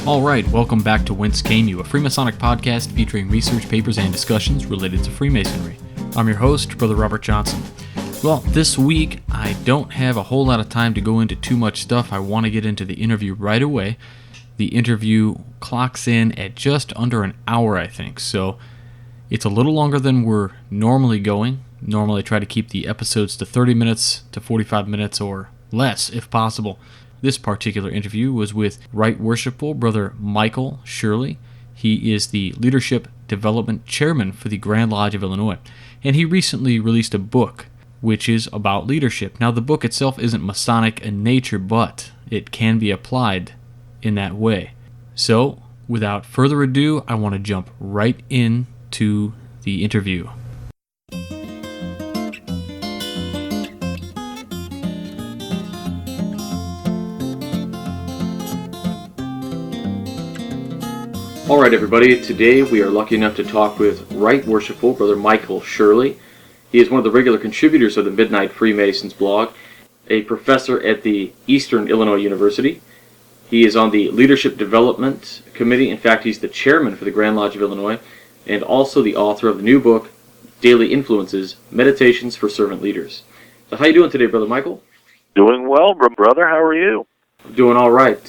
All right, welcome back to Whence, a Freemasonic podcast featuring research papers and discussions related to Freemasonry. I'm your host, Brother Robert Johnson. Well, this week, I don't have a whole lot of time to go into too much stuff. I want to get into the interview right away. The interview clocks in at just under an hour, I think, so it's a little longer than we're normally going. Normally, I try to keep the episodes to 30 minutes to 45 minutes or less, if possible. This particular interview was with Right Worshipful Brother Michael Shirley. He is the Leadership Development Chairman for the Grand Lodge of Illinois, and he recently released a book which is about leadership. Now, the book itself isn't Masonic in nature, but it can be applied in that way. So, without further ado, I want to jump right into the interview. All right, everybody. Today we are lucky enough to talk with Right Worshipful Brother Michael Shirley. He is one of the regular contributors of the Midnight Freemasons blog, a professor at the Eastern Illinois University. He is on the Leadership Development Committee. In fact, he's the chairman for the Grand Lodge of Illinois, and also the author of the new book, Daley Influences, Meditations for Servant Leaders. So how you doing today, Brother Michael? Doing well, brother. How are you? I'm doing all right.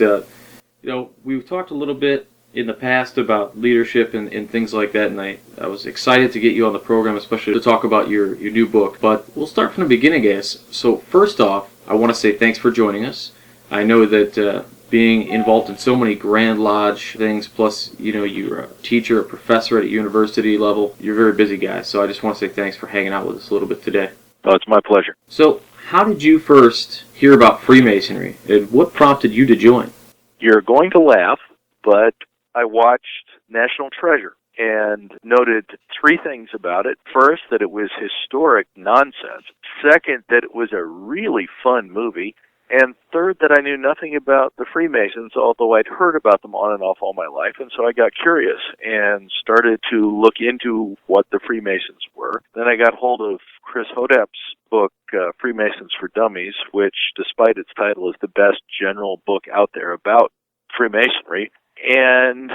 We've talked a little bit in the past about leadership and things like that, and I was excited to get you on the program, especially to talk about your new book. But we'll start from the beginning, I guess. So first off, I want to say thanks for joining us. I know that being involved in so many Grand Lodge things, plus you're a teacher, a professor at a university level, you're a very busy guy. So I just want to say thanks for hanging out with us a little bit today. Oh, it's my pleasure. So how did you first hear about Freemasonry, and what prompted you to join? You're going to laugh, but I watched National Treasure and noted three things about it. First, that it was historic nonsense. Second, that it was a really fun movie. And third, that I knew nothing about the Freemasons, although I'd heard about them on and off all my life. And so I got curious and started to look into what the Freemasons were. Then I got hold of Chris Hodap's book, Freemasons for Dummies, which, despite its title, is the best general book out there about Freemasonry. And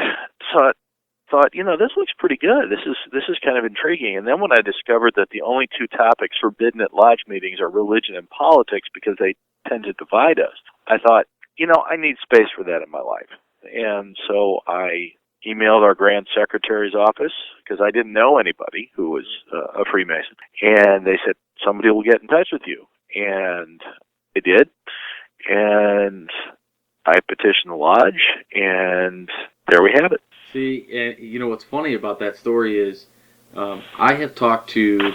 thought, this looks pretty good. This is kind of intriguing. And then when I discovered that the only two topics forbidden at lodge meetings are religion and politics because they tend to divide us, I thought, I need space for that in my life. And so I emailed our Grand Secretary's office because I didn't know anybody who was a Freemason. And they said, somebody will get in touch with you. And they did. And I petitioned the lodge, and there we have it. See, and what's funny about that story is I have talked to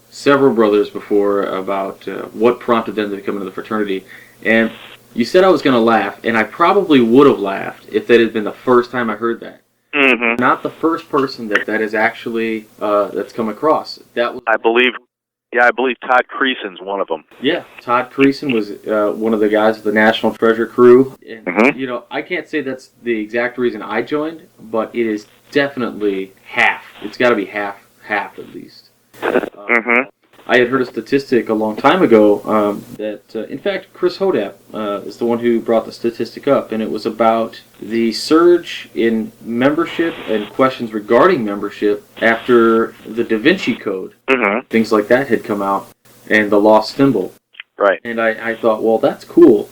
several brothers before about what prompted them to come into the fraternity, and you said I was going to laugh, and I probably would have laughed if that had been the first time I heard that. Mm-hmm. Not the first person that is actually that's come across. That was, I believe Todd Creason's one of them. Yeah, Todd Creason was one of the guys of the National Treasure crew. And, mm-hmm. I can't say that's the exact reason I joined, but it is definitely half. It's got to be half at least. Mm-hmm. I had heard a statistic a long time ago that, in fact, Chris Hodap is the one who brought the statistic up, and it was about the surge in membership and questions regarding membership after the Da Vinci Code. Mm-hmm. Things like that had come out, and the lost symbol. Right. And I thought, well, that's cool,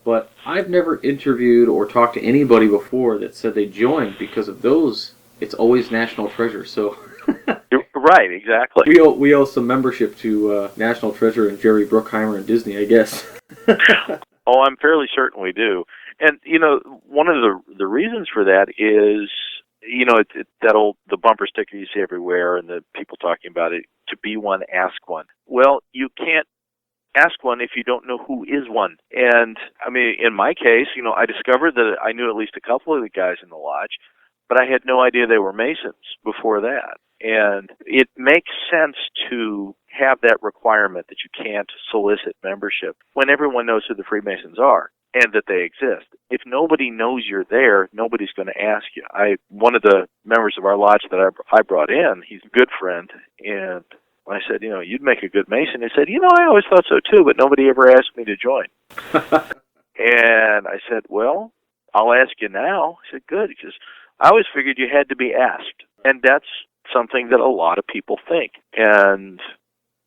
but I've never interviewed or talked to anybody before that said they joined because of those. It's always National Treasure, so... Right, exactly. We owe some membership to National Treasure and Jerry Bruckheimer and Disney, I guess. Oh, I'm fairly certain we do. And, one of the reasons for that is, the bumper sticker you see everywhere and the people talking about it, to be one, ask one. Well, you can't ask one if you don't know who is one. And, in my case, I discovered that I knew at least a couple of the guys in the lodge, but I had no idea they were Masons before that. And it makes sense to have that requirement that you can't solicit membership when everyone knows who the Freemasons are and that they exist. If nobody knows you're there, nobody's going to ask you. One of the members of our lodge that I brought in, he's a good friend, and I said, you'd make a good Mason. He said, I always thought so too, but nobody ever asked me to join. And I said, well, I'll ask you now. I said, good, because I always figured you had to be asked. And that's something that a lot of people think. And,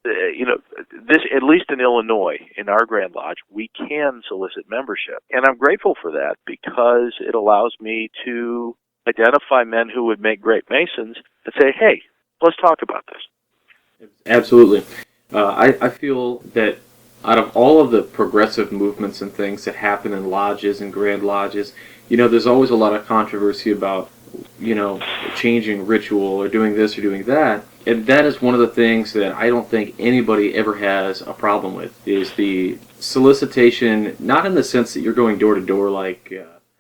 this, at least in Illinois, in our Grand Lodge, we can solicit membership. And I'm grateful for that because it allows me to identify men who would make great Masons and say, hey, let's talk about this. Absolutely. I feel that out of all of the progressive movements and things that happen in lodges and Grand Lodges, there's always a lot of controversy about, changing ritual or doing this or doing that. And that is one of the things that I don't think anybody ever has a problem with, is the solicitation, not in the sense that you're going door to door like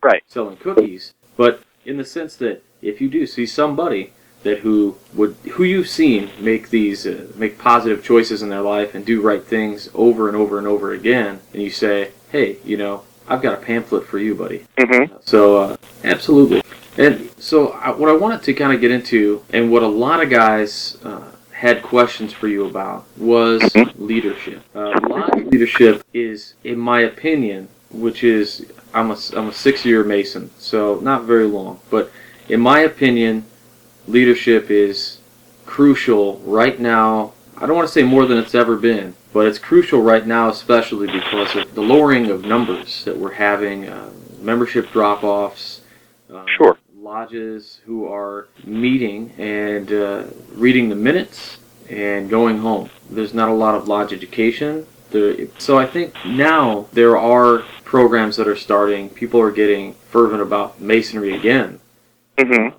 right. selling cookies, but in the sense that if you do see somebody that who you've seen make positive choices in their life and do right things over and over and over again, and you say, hey, I've got a pamphlet for you, buddy. Mm-hmm. So absolutely. And so what I wanted to kind of get into, and what a lot of guys had questions for you about, was leadership. Lodge leadership is, in my opinion, which is, I'm a 6-year Mason, so not very long, but in my opinion, leadership is crucial right now. I don't want to say more than it's ever been, but it's crucial right now, especially because of the lowering of numbers that we're having, membership drop-offs, sure. lodges who are meeting and reading the minutes and going home. There's not a lot of lodge education. So I think now there are programs that are starting. People are getting fervent about Masonry again. Mm-hmm.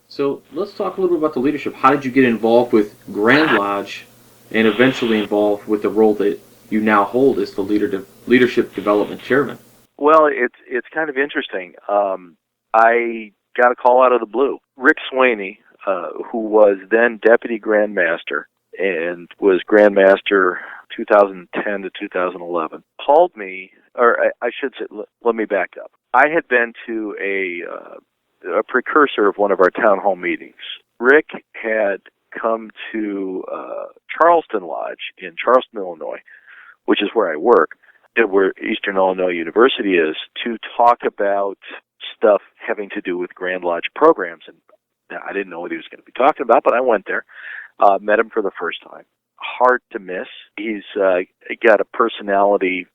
So let's talk a little bit about the leadership. How did you get involved with Grand Lodge and eventually involved with the role that you now hold as the leadership development chairman? Well, it's kind of interesting. I got a call out of the blue. Rick Swaney, who was then Deputy Grand Master and was Grand Master 2010 to 2011, called me, or I should say, let me back up. I had been to a precursor of one of our town hall meetings. Rick had come to Charleston Lodge in Charleston, Illinois, which is where I work, where Eastern Illinois University is, to talk about stuff having to do with Grand Lodge programs. And I didn't know what he was going to be talking about, but I went there, met him for the first time. Hard to miss. He's got a personality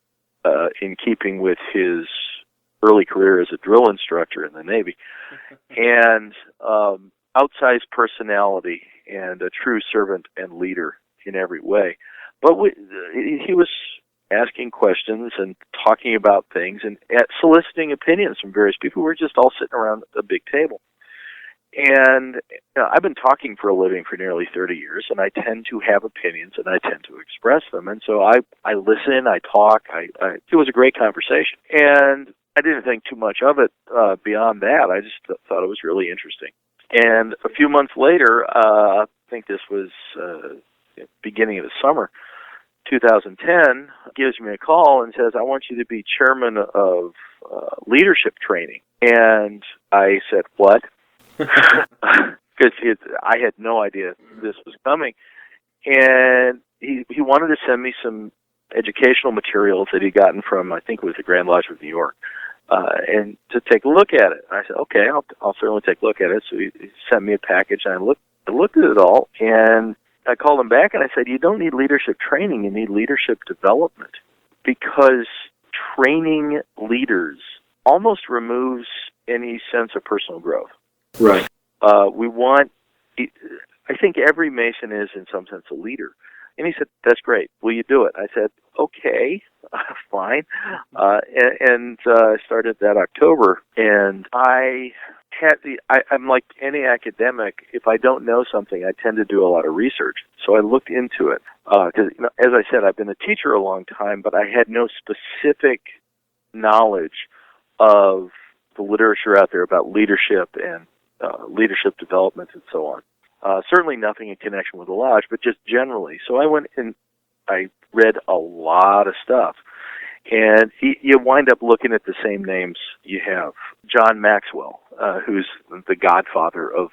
in keeping with his early career as a drill instructor in the Navy, and outsized personality and a true servant and leader in every way. But he was asking questions and talking about things and soliciting opinions from various people. We're just all sitting around a big table. And I've been talking for a living for nearly 30 years, and I tend to have opinions, and I tend to express them. And so I listen, I talk. It was a great conversation. And I didn't think too much of it beyond that. I just thought it was really interesting. And a few months later, I think this was beginning of the summer, 2010, gives me a call and says, I want you to be chairman of leadership training. And I said, what? Because I had no idea this was coming. And he wanted to send me some educational materials that he'd gotten from, I think it was the Grand Lodge of New York, and to take a look at it. I said, okay, I'll certainly take a look at it. So he sent me a package, and I looked at it all, and I called him back, and I said, you don't need leadership training, you need leadership development, because training leaders almost removes any sense of personal growth. Right. I think every Mason is, in some sense, a leader. And he said, that's great. Will you do it? I said, okay, fine. And I started that October. And I'm like any academic. If I don't know something, I tend to do a lot of research. So I looked into it. Because, as I said, I've been a teacher a long time, but I had no specific knowledge of the literature out there about leadership and leadership development and so on. Certainly nothing in connection with the lodge, but just generally. So I went and I read a lot of stuff. And you wind up looking at the same names you have. John Maxwell, who's the godfather of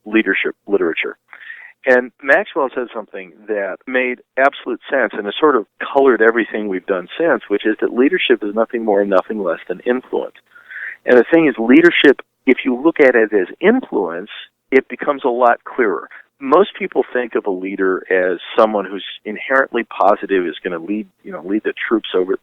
leadership literature. And Maxwell said something that made absolute sense and has sort of colored everything we've done since, which is that leadership is nothing more and nothing less than influence. And the thing is, leadership, if you look at it as influence, it becomes a lot clearer. Most people think of a leader as someone who's inherently positive, is going to lead the troops over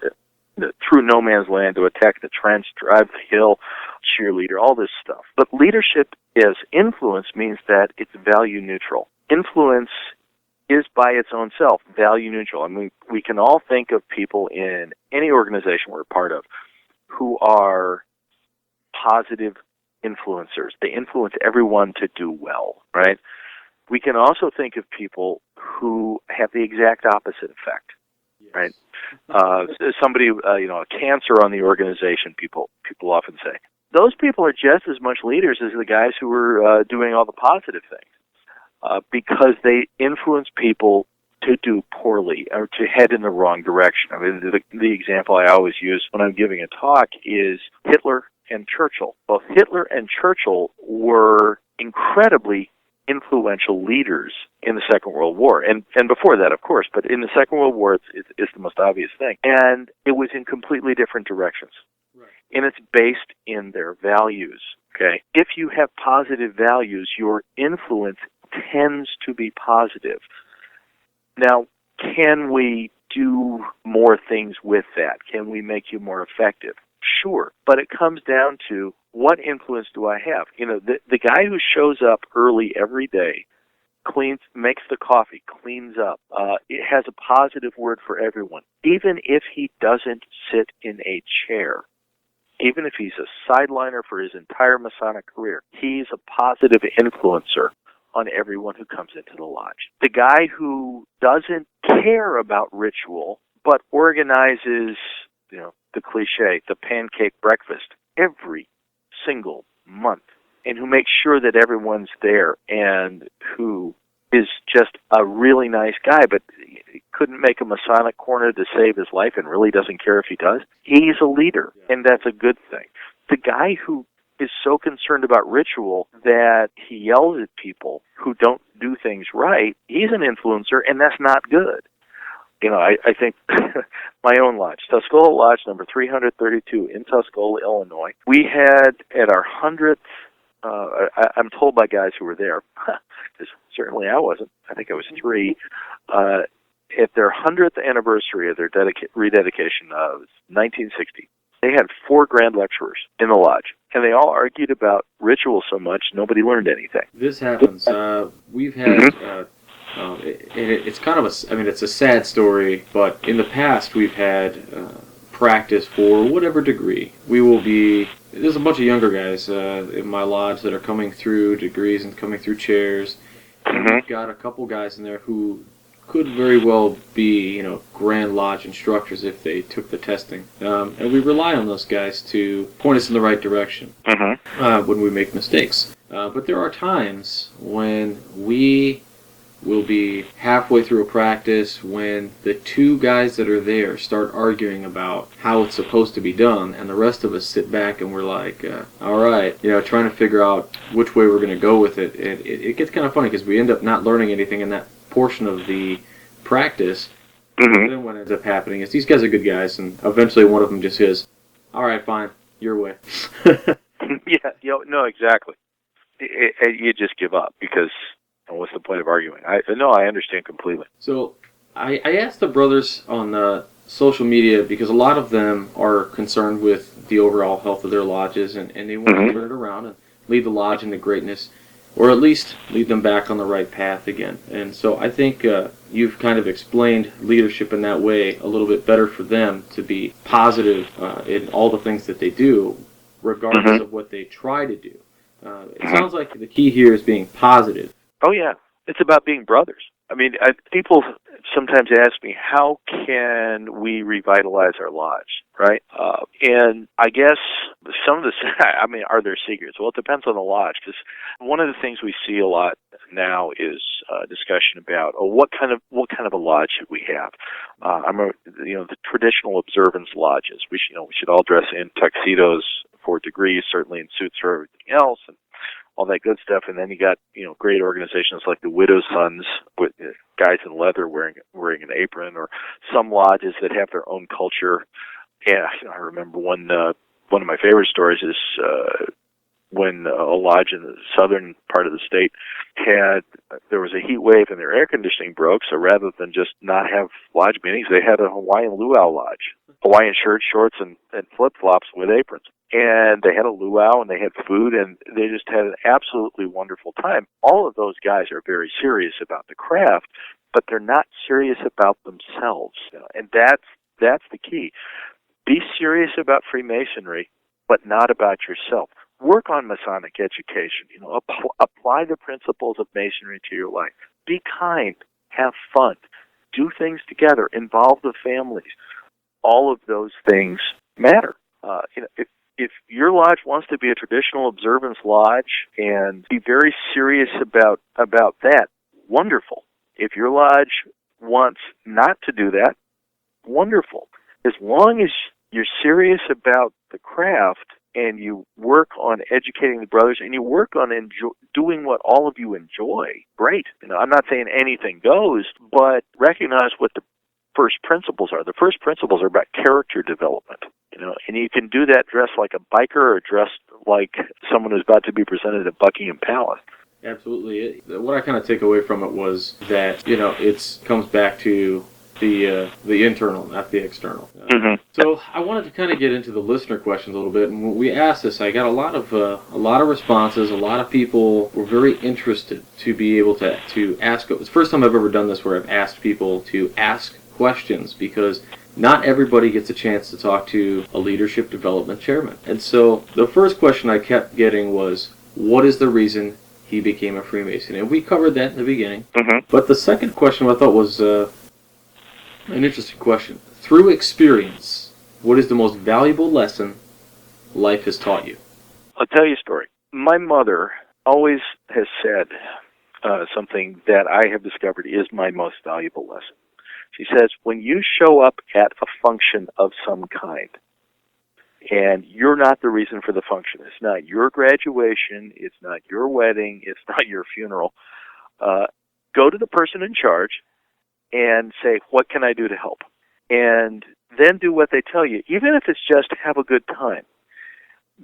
through no man's land to attack the trench, drive the hill, cheerleader, all this stuff. But leadership as influence means that it's value neutral. Influence is by its own self value neutral. I mean, we can all think of people in any organization we're a part of who are positive influencers. They influence everyone to do well, right? We can also think of people who have the exact opposite effect, right? Somebody, a cancer on the organization, people often say. Those people are just as much leaders as the guys who are doing all the positive things, because they influence people to do poorly or to head in the wrong direction. I mean, the example I always use when I'm giving a talk is Hitler and Churchill. Both Hitler and Churchill were incredibly influential leaders in the Second World War, and before that, of course, but in the Second World War, it's the most obvious thing. And it was in completely different directions. Right. And it's based in their values, okay? If you have positive values, your influence tends to be positive. Now, can we do more things with that? Can we make you more effective? Sure, but it comes down to, what influence do I have? The guy who shows up early every day, makes the coffee, cleans up, it has a positive word for everyone, even if he doesn't sit in a chair, even if he's a sideliner for his entire Masonic career, he's a positive influencer on everyone who comes into the lodge. The guy who doesn't care about ritual, but organizes, the cliche, the pancake breakfast every single month, and who makes sure that everyone's there, and who is just a really nice guy, but couldn't make a Masonic corner to save his life and really doesn't care if he does, he's a leader, and that's a good thing. The guy who is so concerned about ritual that he yells at people who don't do things right, he's an influencer, and that's not good. I think my own lodge, Tuscola Lodge number 332 in Tuscola, Illinois, we had at our 100th, I'm told by guys who were there, because certainly I wasn't, I think I was 3, at their 100th anniversary of their rededication, 1960, they had 4 grand lecturers in the lodge, and they all argued about ritual so much nobody learned anything. This happens. We've had... it's kind of it's a sad story, but in the past we've had practice for whatever degree. There's a bunch of younger guys in my lodge that are coming through degrees and coming through chairs. And we've got a couple guys in there who could very well be, Grand Lodge instructors if they took the testing. And we rely on those guys to point us in the right direction when we make mistakes. But there are times when we will be halfway through a practice when the 2 guys that are there start arguing about how it's supposed to be done, and the rest of us sit back and we're like, all right, trying to figure out which way we're going to go with it. And it gets kind of funny because we end up not learning anything in that portion of the practice. And then what ends up happening is these guys are good guys, and eventually one of them just says, all right, fine, your way. No, exactly. You just give up because... And what's the point of arguing? I understand completely. So I asked the brothers on social media, because a lot of them are concerned with the overall health of their lodges, and they want to turn it around and lead the lodge into greatness, or at least lead them back on the right path again. And so I think you've kind of explained leadership in that way a little bit better for them to be positive in all the things that they do, regardless of what they try to do. It sounds like the key here is being positive. Oh, yeah. It's about being brothers. I mean, people sometimes ask me, how can we revitalize our lodge, right? And I guess some of the, are there secrets? Well, it depends on the lodge, because one of the things we see a lot now is discussion about, what kind of a lodge should we have? The traditional observance lodges. We should all dress in tuxedos for degrees, certainly in suits for everything else, and all that good stuff. And then you got, great organizations like the Widow's Sons, with guys in leather wearing an apron, or some lodges that have their own culture. Yeah, I remember one one of my favorite stories is when a lodge in the southern part of the state there was a heat wave and their air conditioning broke, so rather than just not have lodge meetings, they had a Hawaiian luau lodge. Hawaiian shirts, shorts, and flip-flops with aprons. And they had a luau, and they had food, and they just had an absolutely wonderful time. All of those guys are very serious about the craft, but they're not serious about themselves. And that's the key. Be serious about Freemasonry, but not about yourself. Work on Masonic education. Apply the principles of Masonry to your life. Be kind. Have fun. Do things together. Involve the families. All of those things matter. If your lodge wants to be a traditional observance lodge and be very serious about that, wonderful. If your lodge wants not to do that, wonderful. As long as you're serious about the craft and you work on educating the brothers and you work on doing what all of you enjoy, great. I'm not saying anything goes, but recognize what the first principles are. The first principles are about character development. And you can do that dressed like a biker or dressed like someone who's about to be presented at Buckingham Palace. Absolutely. What I kind of take away from it was that, it comes back to the internal, not the external. Mm-hmm. So I wanted to kind of get into the listener questions a little bit. And when we asked this, I got a lot of responses. A lot of people were very interested to be able to ask. It's the first time I've ever done this where I've asked people to ask questions, because not everybody gets a chance to talk to a leadership development chairman. And so the first question I kept getting was, what is the reason he became a Freemason? And we covered that in the beginning. Mm-hmm. But the second question I thought was an interesting question. Through experience, what is the most valuable lesson life has taught you? I'll tell you a story. My mother always has said something that I have discovered is my most valuable lesson. She says, when you show up at a function of some kind, and you're not the reason for the function, it's not your graduation, it's not your wedding, it's not your funeral, go to the person in charge and say, what can I do to help? And then do what they tell you, even if it's just have a good time,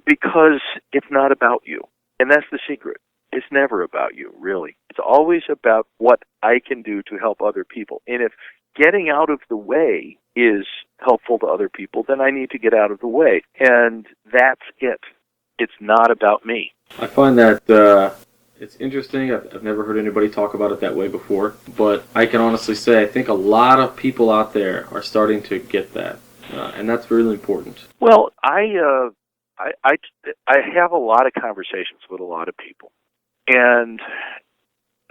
because it's not about you. And that's the secret. It's never about you, really. It's always about what I can do to help other people. And if getting out of the way is helpful to other people, then I need to get out of the way. And that's it. It's not about me. I find that it's interesting. I've never heard anybody talk about it that way before. But I can honestly say I think a lot of people out there are starting to get that. And that's really important. Well, I have a lot of conversations with a lot of people. And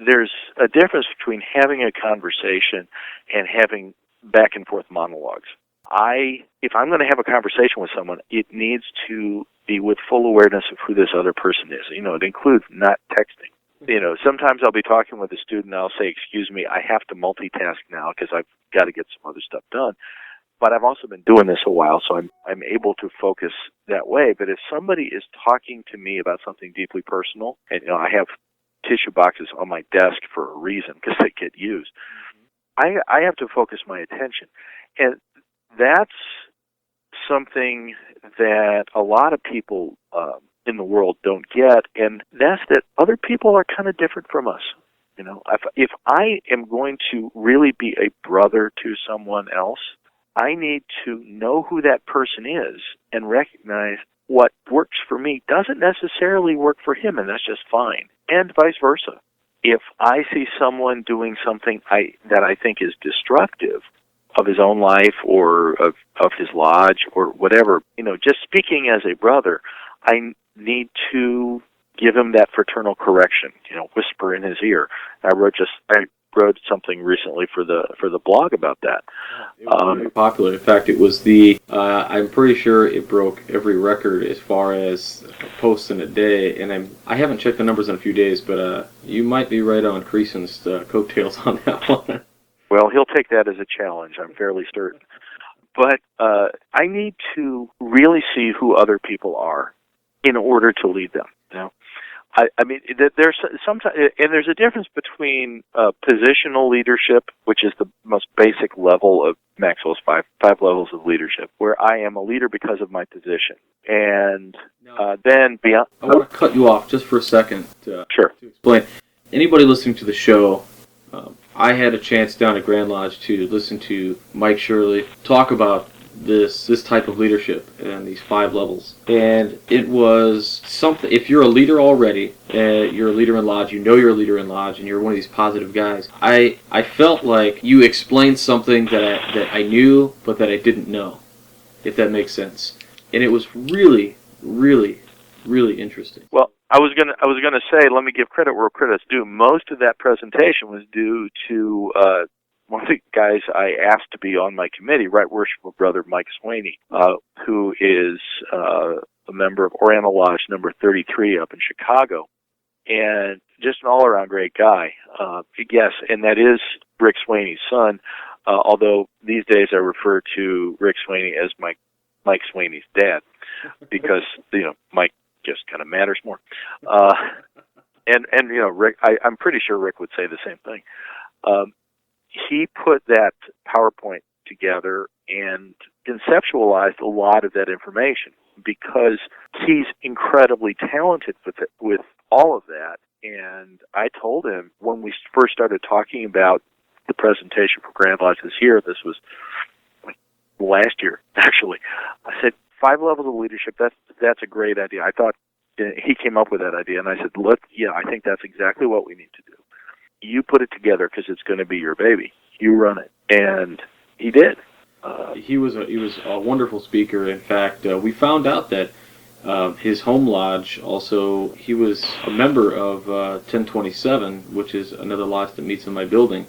there's a difference between having a conversation and having back and forth monologues. If I'm going to have a conversation with someone, it needs to be with full awareness of who this other person is. It includes not texting. Sometimes I'll be talking with a student and I'll say, excuse me, I have to multitask now because I've got to get some other stuff done. But I've also been doing this a while, so I'm able to focus that way. But if somebody is talking to me about something deeply personal, and I have tissue boxes on my desk for a reason because they get used, I have to focus my attention. And that's something that a lot of people in the world don't get, and that's that other people are kind of different from us. If I am going to really be a brother to someone else, I need to know who that person is and recognize what works for me doesn't necessarily work for him, and that's just fine, and vice versa. If I see someone doing something that I think is destructive of his own life or of his lodge or whatever, just speaking as a brother, I need to give him that fraternal correction, whisper in his ear. I wrote something recently for the blog about that. It was very popular. In fact, it was I'm pretty sure it broke every record as far as posts in a day, and I haven't checked the numbers in a few days, but you might be right on Creason's coattails on that one. Well, he'll take that as a challenge, I'm fairly certain. But I need to really see who other people are in order to lead them. I mean, there's sometimes, and there's a difference between positional leadership, which is the most basic level of Maxwell's five levels of leadership, where I am a leader because of my position, and then beyond. I want to cut you off just for a second to explain. Anybody listening to the show, I had a chance down at Grand Lodge to listen to Mike Shirley talk about this type of leadership and these 5 levels. And it was something, if you're a leader already, you're a leader in Lodge, you know you're a leader in Lodge, and you're one of these positive guys, I felt like you explained something that I knew, but that I didn't know, if that makes sense. And it was really, really, really interesting. Well, I was gonna say, let me give credit where credit's due. Most of that presentation was due to one of the guys I asked to be on my committee, Right Worshipful Brother Mike Sweeney, who is a member of Oriental Lodge number 33 up in Chicago, and just an all-around great guy. Yes, and that is Rick Sweeney's son, although these days I refer to Rick Sweeney as Mike Sweeney's dad, because, Mike just kind of matters more. And Rick, I'm pretty sure Rick would say the same thing. He put that PowerPoint together and conceptualized a lot of that information because he's incredibly talented with all of that. And I told him when we first started talking about the presentation for Grand Lodge this year, this was like last year, actually, I said, 5 levels of leadership, that's a great idea. I thought he came up with that idea, and I said, I think that's exactly what we need to do. You put it together because it's going to be your baby. You run it. And he did. He was a wonderful speaker. In fact, we found out that his home lodge also, he was a member of 1027, which is another lodge that meets in my building.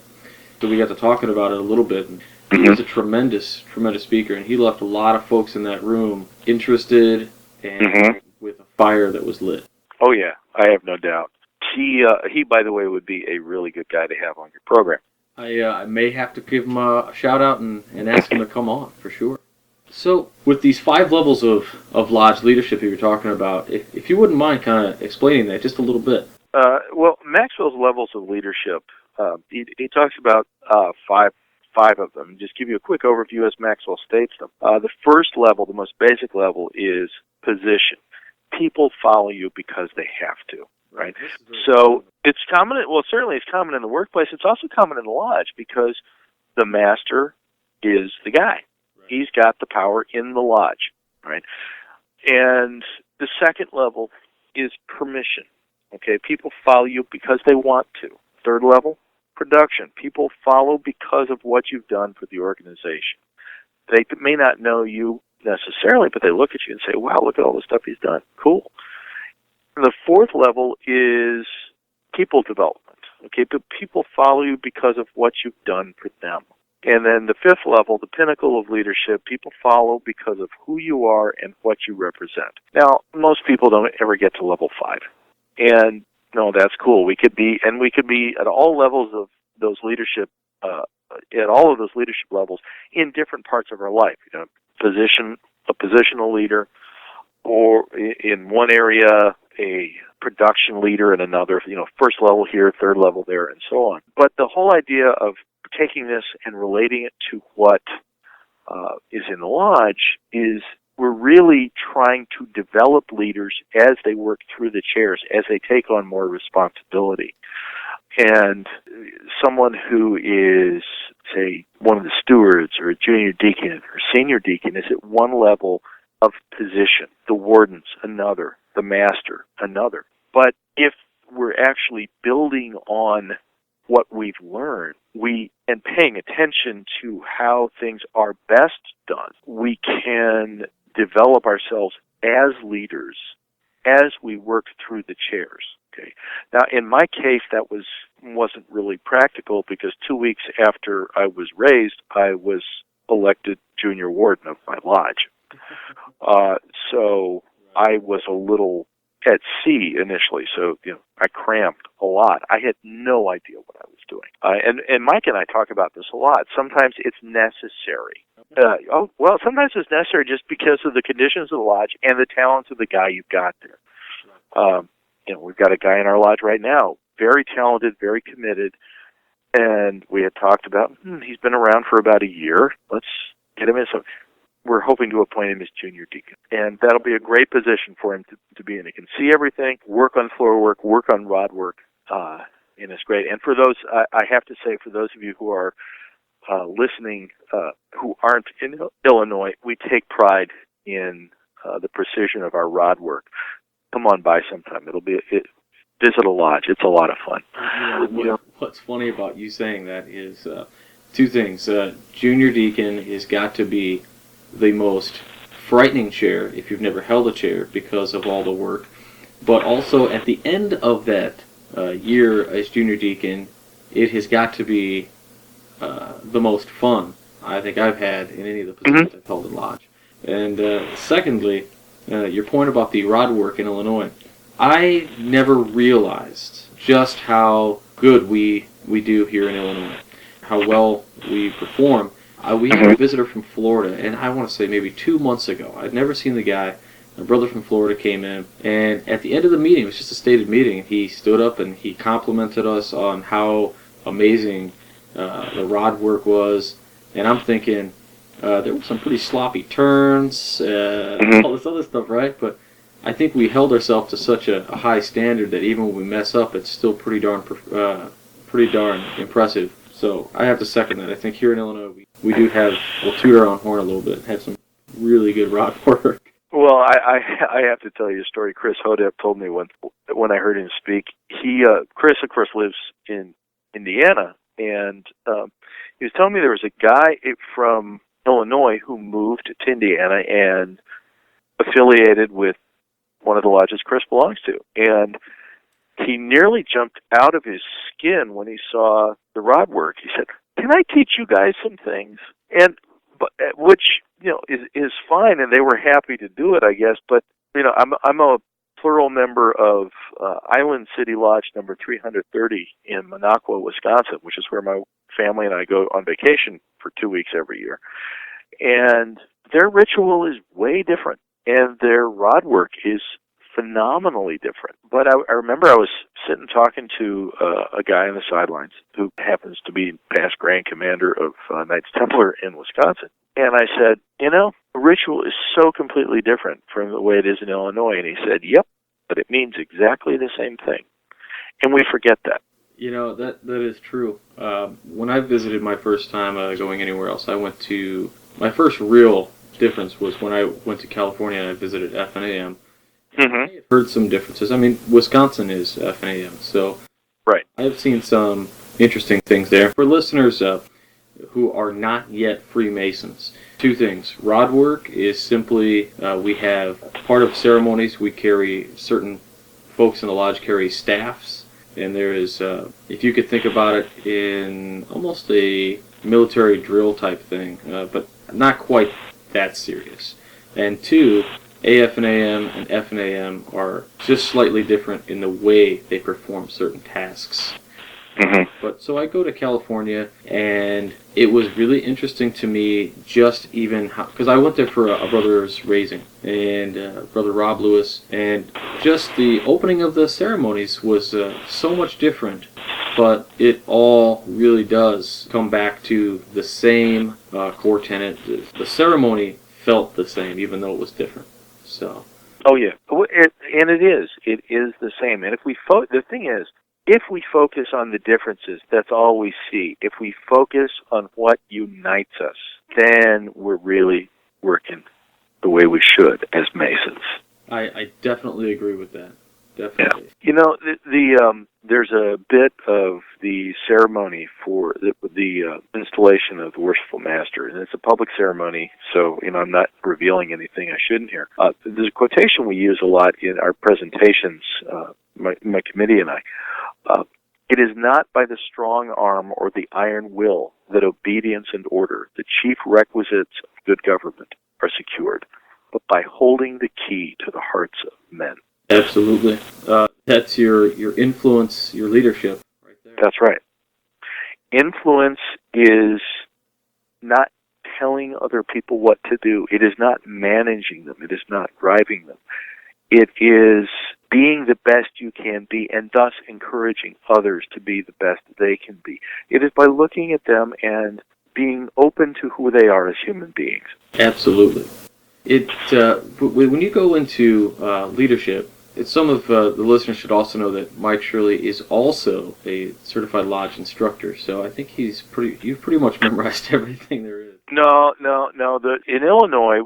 So we got to talking about it a little bit. And he was a tremendous, tremendous speaker, and he left a lot of folks in that room interested and with a fire that was lit. Oh, yeah. I have no doubt. He, by the way, would be a really good guy to have on your program. I may have to give him a shout-out and ask him to come on, for sure. So, with these 5 levels of Lodge leadership you were talking about, if you wouldn't mind kind of explaining that just a little bit. Well, Maxwell's levels of leadership, he talks about 5 of them. Just give you a quick overview as Maxwell states them. The first level, the most basic level, is position. People follow you because they have to. Right. So it's common. Well, certainly it's common in the workplace. It's also common in the lodge because the master is the guy. Right. He's got the power in the lodge. Right. And the second level is permission. Okay. People follow you because they want to. Third level, production. People follow because of what you've done for the organization. They may not know you necessarily, but they look at you and say, "Wow, look at all the stuff he's done. Cool." The fourth level is people development. Okay, but people follow you because of what you've done for them. And then the fifth level, the pinnacle of leadership, people follow because of who you are and what you represent. Now, most people don't ever get to level 5. And no, that's cool. We could be at all levels of those leadership, at all of those leadership levels in different parts of our life. A positional leader, or in one area, a production leader in another, first level here, third level there, and so on. But the whole idea of taking this and relating it to what is in the lodge is we're really trying to develop leaders as they work through the chairs, as they take on more responsibility. And someone who is, say, one of the stewards or a junior deacon or senior deacon is at one level of position, the wardens another, the master another. But if we're actually building on what we've learned, and paying attention to how things are best done, we can develop ourselves as leaders as we work through the chairs. Okay. Now, in my case, that wasn't really practical because 2 weeks after I was raised, I was elected junior warden of my lodge. So I was a little at sea initially, so I cramped a lot. I had no idea what I was doing. And Mike and I talk about this a lot. Sometimes it's necessary. Sometimes it's necessary just because of the conditions of the lodge and the talents of the guy you've got there. we've got a guy in our lodge right now, very talented, very committed, and we had talked about, he's been around for about a year. Let's get him in. So we're hoping to appoint him as junior deacon. And that'll be a great position for him to be in. He can see everything, work on floor work, work on rod work, and it's great. And for those, I have to say, for those of you who are listening, who aren't in Illinois, we take pride in the precision of our rod work. Come on by sometime. Visit a lodge. It's a lot of fun. What's funny about you saying that is two things. Junior deacon has got to be the most frightening chair if you've never held a chair because of all the work. But also at the end of that year as junior deacon, it has got to be the most fun I think I've had in any of the positions I've held in lodge. And secondly, your point about the rod work in Illinois, I never realized just how good we do here in Illinois, how well we perform. We had a visitor from Florida, and I want to say maybe 2 months ago. I'd never seen the guy. My brother from Florida came in, and at the end of the meeting, it was just a stated meeting, he stood up and he complimented us on how amazing the rod work was. And I'm thinking, there were some pretty sloppy turns, all this other stuff, right? But I think we held ourselves to such a high standard that even when we mess up, it's still pretty darn impressive. So I have to second that. I think here in Illinois, we do we'll toot our own horn a little bit, have some really good rod work. Well, I have to tell you a story. Chris Hodep told me when I heard him speak. Chris, of course, lives in Indiana, and he was telling me there was a guy from Illinois who moved to Indiana and affiliated with one of the lodges Chris belongs to, and he nearly jumped out of his skin when he saw the rod work. He said, "Can I teach you guys some things?" Which is fine, and they were happy to do it, I guess. But I'm a plural member of Island City Lodge number 330 in Minocqua, Wisconsin, which is where my family and I go on vacation for 2 weeks every year. And their ritual is way different, and their rod work is phenomenally different. But I remember I was sitting talking to a guy on the sidelines who happens to be past Grand Commander of Knights Templar in Wisconsin. And I said, the ritual is so completely different from the way it is in Illinois. And he said, yep, but it means exactly the same thing. And we forget that. That is true. When I visited my first time going anywhere else, my first real difference was when I went to California and I visited FNAM. I heard some differences. I mean, Wisconsin is FNAM, so right. I have seen some interesting things there. For listeners who are not yet Freemasons, two things. Rod work is simply, we have part of ceremonies, certain folks in the lodge carry staffs, and there is, if you could think about it, in almost a military drill type thing, but not quite that serious. And two, AFNAM and FNAM are just slightly different in the way they perform certain tasks. But so I go to California, and it was really interesting to me just even how, because I went there for a brother's raising, and Brother Rob Lewis, and just the opening of the ceremonies was so much different, but it all really does come back to the same core tenet. The ceremony felt the same, even though it was different. So. Oh yeah, and it is the same. And the thing is, if we focus on the differences, that's all we see. If we focus on what unites us, then we're really working the way we should as Masons. I definitely agree with that. Definitely. Yeah. There's a bit of the ceremony for the installation of the Worshipful Master, and it's a public ceremony, so I'm not revealing anything I shouldn't here. There's a quotation we use a lot in our presentations, my committee and I. It is not by the strong arm or the iron will that obedience and order, the chief requisites of good government, are secured, but by holding the key to the hearts of men. Absolutely. That's your influence, your leadership right there. That's right. Influence is not telling other people what to do. It is not managing them. It is not driving them. It is being the best you can be, and thus encouraging others to be the best they can be. It is by looking at them and being open to who they are as human beings. Absolutely. When you go into leadership, some of the listeners should also know that Mike Shirley is also a certified lodge instructor. So I think you've pretty much memorized everything there is. No. In Illinois,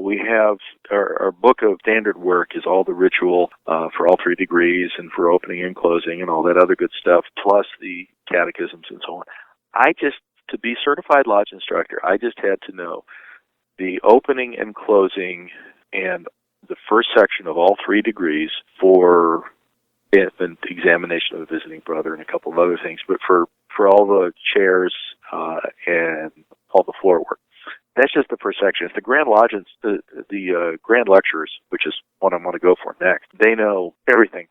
we have our book of standard work is all the ritual for all 3 degrees and for opening and closing and all that other good stuff, plus the catechisms and so on. To be certified lodge instructor, I just had to know the opening and closing and the first section of all 3 degrees for the examination of a visiting brother and a couple of other things, but for all the chairs and all the floor work. That's just the first section. It's the Grand Lodge and the Grand Lecturers, which is what I'm going to go for next. They know everything,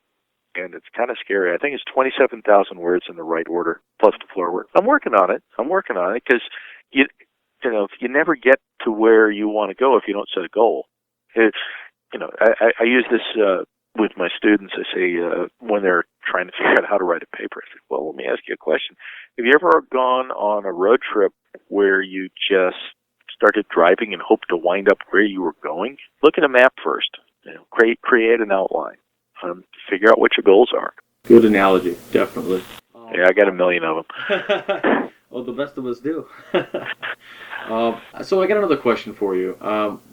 and it's kind of scary. I think it's 27,000 words in the right order, plus the floor work. I'm working on it because you never get to where you want to go if you don't set a goal. It's, I use this with my students. I say when they're trying to figure out how to write a paper, I say, well, let me ask you a question. Have you ever gone on a road trip where you just started driving and hoped to wind up where you were going? Look at a map first. Create an outline. Figure out what your goals are. Good analogy, definitely. Yeah, I got a million of them. Well, the best of us do. So I got another question for you.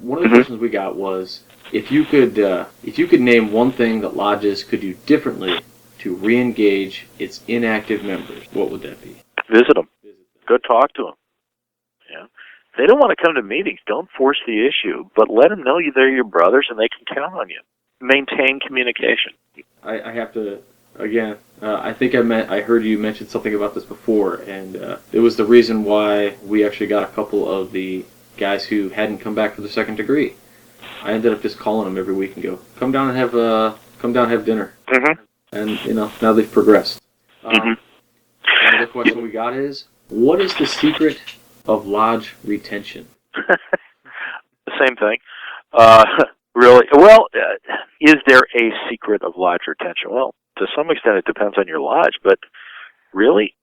One of the questions we got was if you could name one thing that lodges could do differently to re-engage its inactive members, what would that be? Visit them. Go talk to them. Yeah. If they don't want to come to meetings, don't force the issue, but let them know they're your brothers and they can count on you. Maintain communication. I have to, again, I think I heard you mention something about this before, and it was the reason why we actually got a couple of the guys who hadn't come back for the second degree. I ended up just calling them every week and go, come down and have dinner. Mm-hmm. And now they've progressed. Another question we got is, what is the secret of lodge retention? The same thing. Really? Well, is there a secret of lodge retention? Well, to some extent it depends on your lodge, but really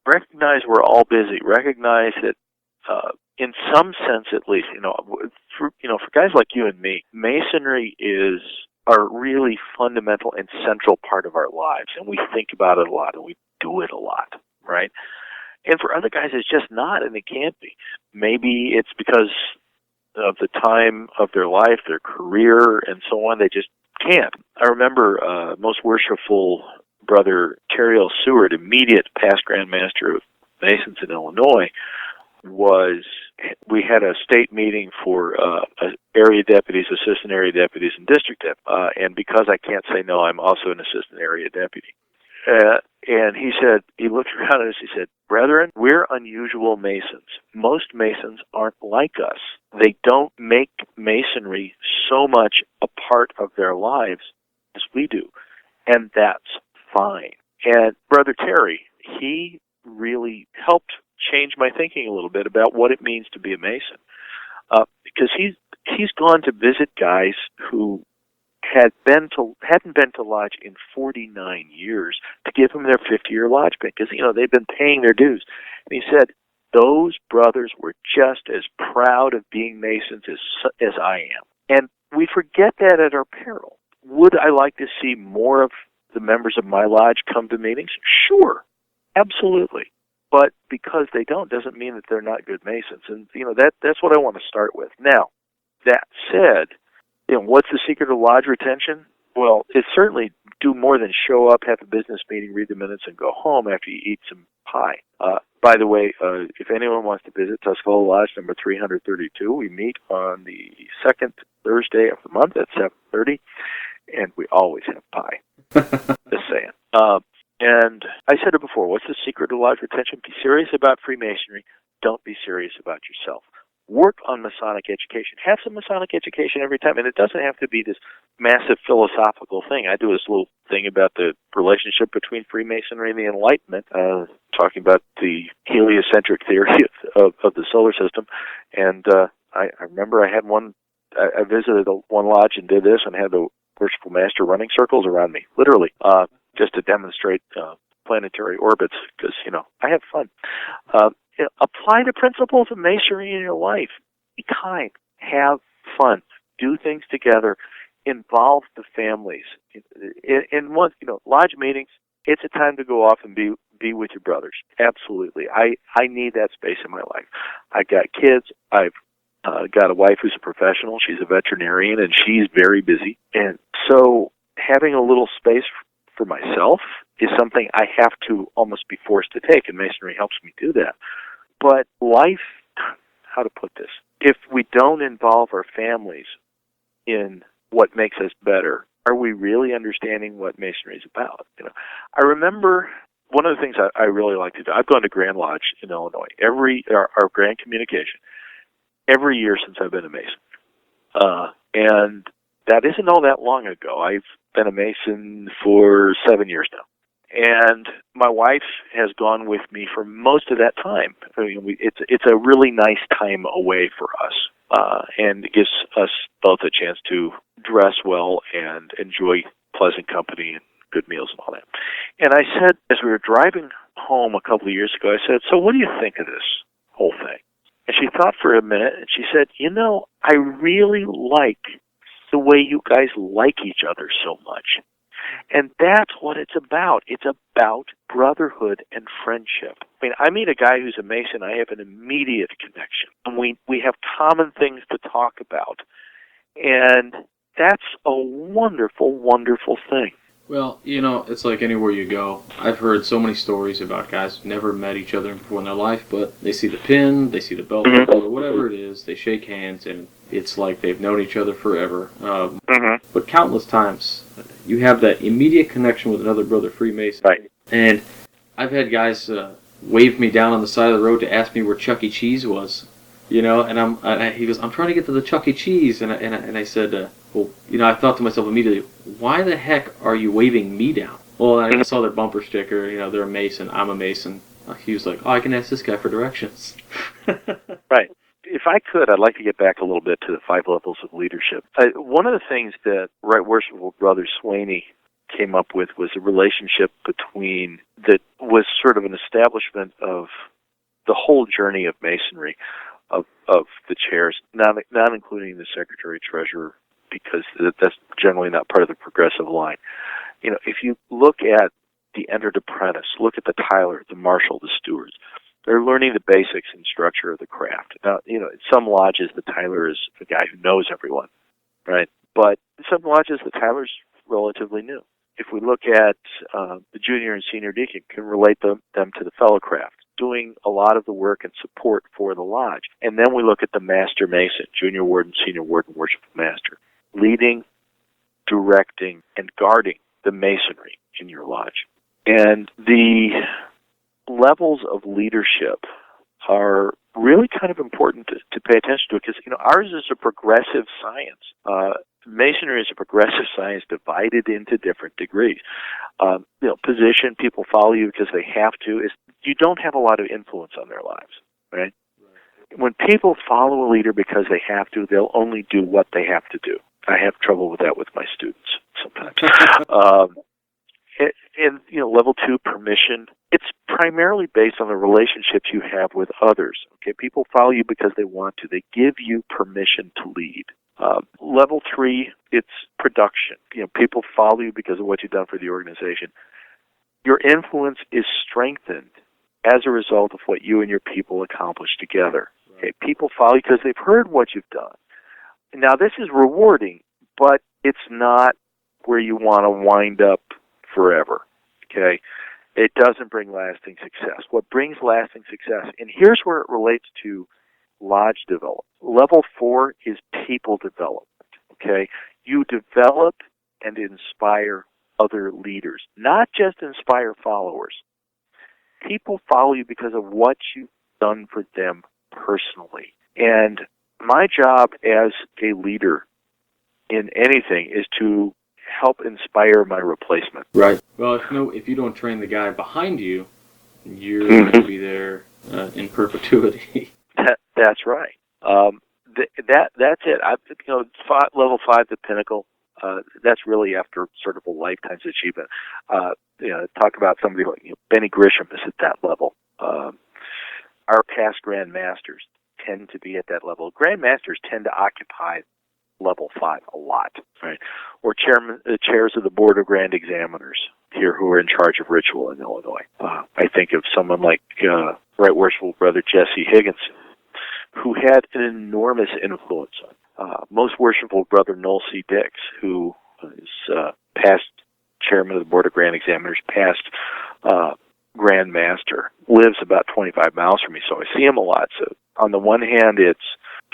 recognize we're all busy. Recognize that in some sense at least, for guys like you and me, Masonry is a really fundamental and central part of our lives, and we think about it a lot and we do it a lot, right? And for other guys it's just not, and it can't be. Maybe it's because of the time of their life, their career, and so on, they just can't. I remember most worshipful Brother Terry L. Seward, immediate past Grand Master of Masons in Illinois, we had a state meeting for area deputies, assistant area deputies, and district deputies. And because I can't say no, I'm also an assistant area deputy. And he looked around at us, he said, "Brethren, we're unusual Masons. Most Masons aren't like us. They don't make Masonry so much a part of their lives as we do. And that's fine." And Brother Terry, he really helped change my thinking a little bit about what it means to be a Mason. Because he's gone to visit guys who hadn't been to lodge in 49 years to give them their 50-year lodge pin, because they've been paying their dues. And he said those brothers were just as proud of being Masons as I am, and we forget that at our peril. Would I like to see more of the members of my lodge come to meetings? Sure, absolutely. But because they don't doesn't mean that they're not good Masons, and that's what I want to start with. Now, that said, what's the secret of lodge retention? Well, it's certainly do more than show up, have a business meeting, read the minutes, and go home after you eat some pie. By the way, if anyone wants to visit Tuscola Lodge number 332, we meet on the second Thursday of the month at 7:30, and we always have pie. Just saying. And I said it before, what's the secret of lodge retention? Be serious about Freemasonry. Don't be serious about yourself. Work on Masonic education. Have some Masonic education every time. And it doesn't have to be this massive philosophical thing. I do this little thing about the relationship between Freemasonry and the Enlightenment, talking about the heliocentric theory of the solar system. And I remember I had I visited one lodge and did this, and had the worshipful master running circles around me, literally, just to demonstrate planetary orbits, because, I have fun. Apply the principles of Masonry in your life. Be kind. Have fun. Do things together. Involve the families. In one, lodge meetings, it's a time to go off and be with your brothers. Absolutely. I need that space in my life. I've got kids. I've got a wife who's a professional. She's a veterinarian, and she's very busy. And so having a little space for myself is something I have to almost be forced to take, and Masonry helps me do that. But life, how to put this, if we don't involve our families in what makes us better, are we really understanding what Masonry is about? I remember one of the things I really like to do. I've gone to Grand Lodge in Illinois, our Grand Communication, every year since I've been a Mason. And that isn't all that long ago. I've been a Mason for 7 years now. And my wife has gone with me for most of that time. It's a really nice time away for us, and it gives us both a chance to dress well and enjoy pleasant company and good meals and all that. And I said, as we were driving home a couple of years ago, I said, "So what do you think of this whole thing?" And she thought for a minute, and she said, "I really like the way you guys like each other so much." And that's what it's about. It's about brotherhood and friendship. I meet a guy who's a Mason, I have an immediate connection. And we have common things to talk about. And that's a wonderful, wonderful thing. Well, it's like anywhere you go. I've heard so many stories about guys who've never met each other before in their life, but they see the pin, they see the belt, or whatever it is, they shake hands, and it's like they've known each other forever. But countless times, you have that immediate connection with another brother Freemason. Right. And I've had guys wave me down on the side of the road to ask me where Chuck E. Cheese was. And he goes, "I'm trying to get to the Chuck E. Cheese," and I said, well, I thought to myself immediately, why the heck are you waving me down? Well, I saw their bumper sticker, they're a Mason, I'm a Mason. He was like, "Oh, I can ask this guy for directions." Right. If I could, I'd like to get back a little bit to the 5 levels of leadership. One of the things that Right Worshipful Brother Swaney came up with was a relationship that was sort of an establishment of the whole journey of Masonry, of the chairs, not including the secretary treasurer, because that's generally not part of the progressive line. If you look at the entered apprentice, look at the Tyler, the marshal, the stewards, they're learning the basics and structure of the craft. Now, in some lodges, the Tyler is the guy who knows everyone, right? But in some lodges, the Tyler's relatively new. If we look at the junior and senior deacon, can relate them to the fellow craft, doing a lot of the work and support for the lodge. And then we look at the master mason, junior warden, senior warden, worshipful master, leading, directing, and guarding the masonry in your lodge. And the levels of leadership are really kind of important to pay attention to, because ours is a progressive science. Masonry is a progressive science divided into different degrees. Position, people follow you because they have to. You don't have a lot of influence on their lives, right? When people follow a leader because they have to, they'll only do what they have to do. I have trouble with that with my students sometimes. And level 2, permission. It's primarily based on the relationships you have with others. Okay, people follow you because they want to. They give you permission to lead. Level 3, it's production. People follow you because of what you've done for the organization. Your influence is strengthened as a result of what you and your people accomplish together. Okay, people follow you because they've heard what you've done. Now, this is rewarding, but it's not where you want to wind up forever. Okay, it doesn't bring lasting success. What brings lasting success, and here's where it relates to lodge development. Level 4 is people development. Okay, you develop and inspire other leaders, not just inspire followers. People follow you because of what you've done for them personally. And my job as a leader in anything is to help inspire my replacement. Right. Well, if you don't train the guy behind you, you're going to be there in perpetuity. That's right. That's it. Level 5, the pinnacle. That's really after sort of a lifetime's achievement. Talk about somebody like Benny Grisham is at that level. Our past Grand Masters tend to be at that level. Grand Masters tend to occupy level 5 a lot, right? Or chairs of the Board of Grand Examiners here who are in charge of ritual in Illinois. I think of someone like Right Worshipful Brother Jesse Higginson, who had an enormous influence on Most Worshipful Brother Noel C. Dix, who is past chairman of the Board of Grand Examiners, past Grand Master, lives about 25 miles from me, so I see him a lot. So on the one hand,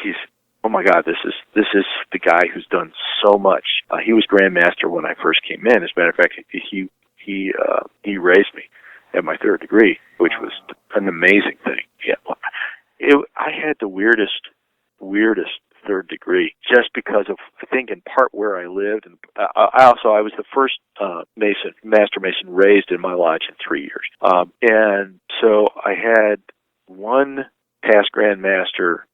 he's oh my God, this is the guy who's done so much. He was Grand Master when I first came in. As a matter of fact, he raised me at my 3rd degree, which was an amazing thing. Yeah, I had the weirdest 3rd degree just because of, I think, in part where I lived, and I was the first Master Mason raised in my lodge in 3 years, and so I had one past Grand Master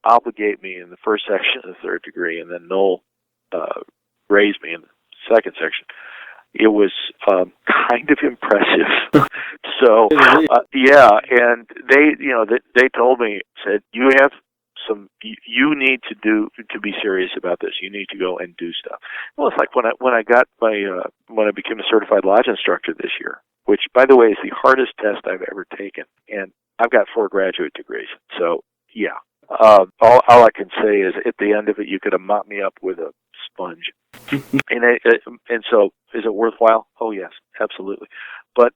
obligate me in the first section of the 3rd degree, and then Noel raised me in the 2nd section. It was kind of impressive. So and they told me, said, you need to be serious about this. You need to go and do stuff. Well, it's like when I became a certified lodge instructor this year, which, by the way, is the hardest test I've ever taken, and I've got 4 graduate degrees. So yeah. All I can say is, at the end of it, you could have mopped me up with a sponge. and so, is it worthwhile? Oh, yes, absolutely. But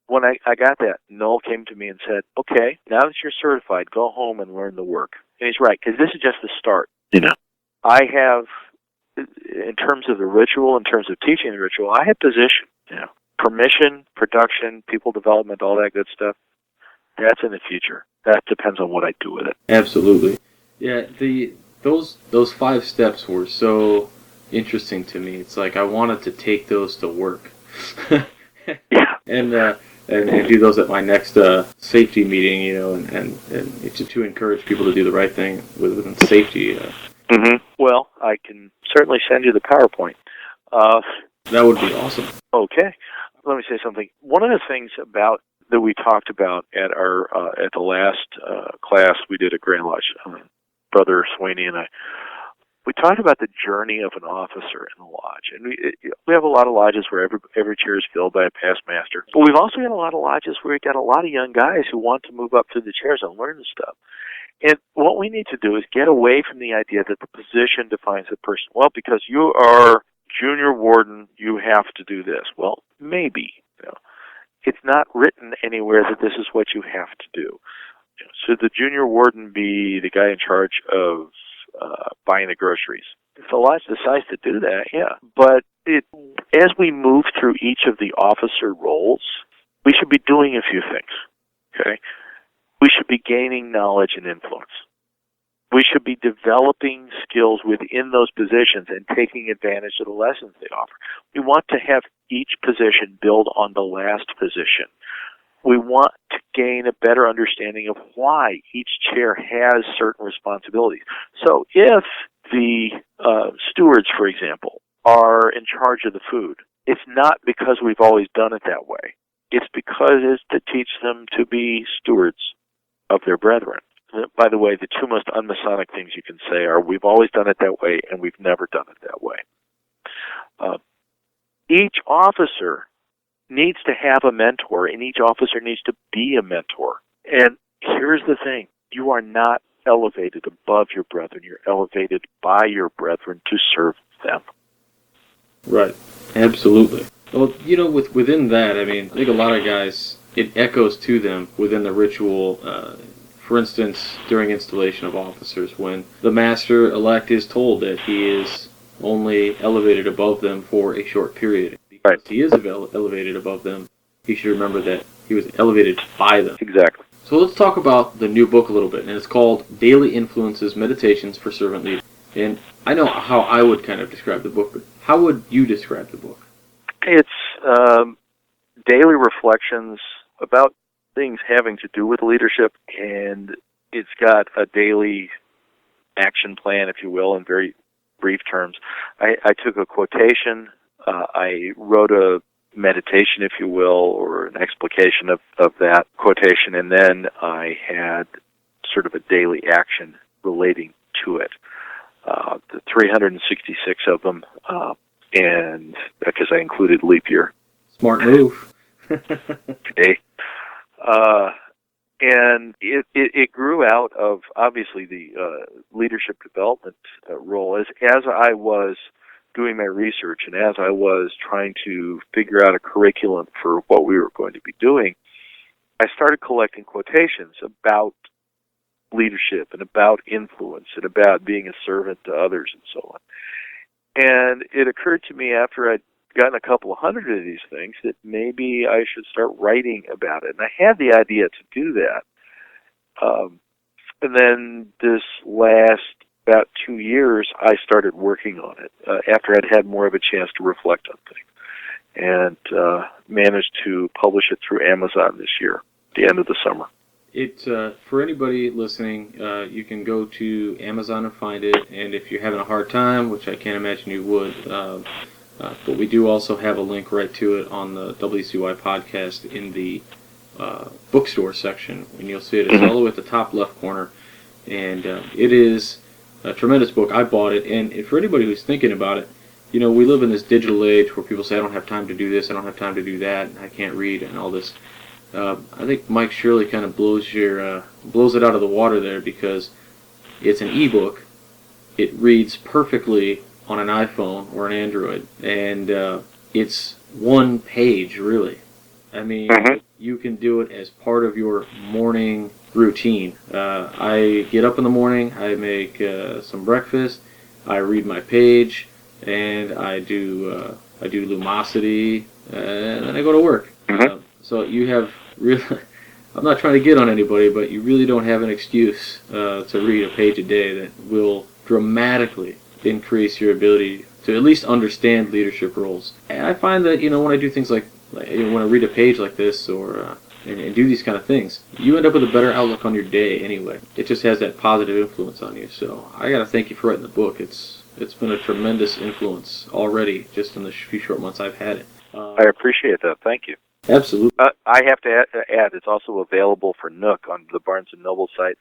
when I got that, Noel came to me and said, okay, now that you're certified, go home and learn the work. And he's right, because this is just the start. I have, in terms of the ritual, in terms of teaching the ritual, I have position. Permission, production, people development, all that good stuff. That's in the future. That depends on what I do with it. Absolutely. Yeah, those 5 steps were so interesting to me. It's like I wanted to take those to work. Yeah. And do those at my next safety meeting, and to encourage people to do the right thing within safety. Well, I can certainly send you the PowerPoint. That would be awesome. Okay. Let me say something. One of the things that we talked about at the last class we did at Grand Lodge, Brother Sweeney and I, we talked about the journey of an officer in the lodge. And we have a lot of lodges where every chair is filled by a past master. But we've also got a lot of lodges where we've got a lot of young guys who want to move up through the chairs and learn this stuff. And what we need to do is get away from the idea that the position defines the person. Well, because you are junior warden, you have to do this. Well, maybe. It's not written anywhere that this is what you have to do. Should the junior warden be the guy in charge of buying the groceries? If the lodge decides to do that, yeah. But as we move through each of the officer roles, we should be doing a few things. Okay? We should be gaining knowledge and influence. We should be developing skills within those positions and taking advantage of the lessons they offer. We want to have each position build on the last position. We want to gain a better understanding of why each chair has certain responsibilities. So if the stewards, for example, are in charge of the food, it's not because we've always done it that way. It's because it's to teach them to be stewards of their brethren. By the way, the 2 most un-Masonic things you can say are, we've always done it that way, and we've never done it that way. Each officer needs to have a mentor, and each officer needs to be a mentor. And here's the thing. You are not elevated above your brethren. You're elevated by your brethren to serve them. Right. Absolutely. Well, within that, I think a lot of guys, it echoes to them within the ritual. For instance, during installation of officers, when the master-elect is told that he is only elevated above them for a short period. Because he is elevated above them, he should remember that he was elevated by them. Exactly. So let's talk about the new book a little bit, and it's called Daley Influences, Meditations for Servant Leaders. And I know how I would kind of describe the book, but how would you describe the book? It's daily reflections about things having to do with leadership, and it's got a daily action plan, if you will, and very brief terms. I took a quotation, I wrote a meditation, if you will, or an explication of that quotation, and then I had sort of a daily action relating to it. The 366 of them, and because I included leap year. Smart move. Okay. And it grew out of, obviously, the leadership development role. As I was doing my research and as I was trying to figure out a curriculum for what we were going to be doing, I started collecting quotations about leadership and about influence and about being a servant to others and so on. And it occurred to me after I'd gotten a couple of hundred of these things that maybe I should start writing about it. And I had the idea to do that. And then this last about 2 years, I started working on it after I'd had more of a chance to reflect on things, and managed to publish it through Amazon this year, at the end of the summer. It's for anybody listening, you can go to Amazon and find it, and if you're having a hard time, which I can't imagine you would, but we do also have a link right to it on the WCY podcast in the bookstore section, and you'll see it. It's all the way at the top left corner, and it is a tremendous book. I bought it, and for anybody who's thinking about it, you know, we live in this digital age where people say, I don't have time to do this, I don't have time to do that, I can't read, and all this. I think Mike Shirley kind of blows it out of the water there, because it's an ebook. It reads perfectly on an iPhone or an Android, and it's one page, really. I mean, you can do it as part of your morning routine. I get up in the morning, I make some breakfast, I read my page, and I do Lumosity, and then I go to work. So you have really, I'm not trying to get on anybody, but you really don't have an excuse to read a page a day that will dramatically increase your ability to at least understand leadership roles. And I find that, you know, when I do things like when I read a page like this, or and do these kind of things, you end up with a better outlook on your day anyway. It just has that positive influence on you. So I got to thank you for writing the book. It's been a tremendous influence already, just in the few short months I've had it. I appreciate that. Thank you. Absolutely. I have to add, it's also available for Nook on the Barnes & Noble site,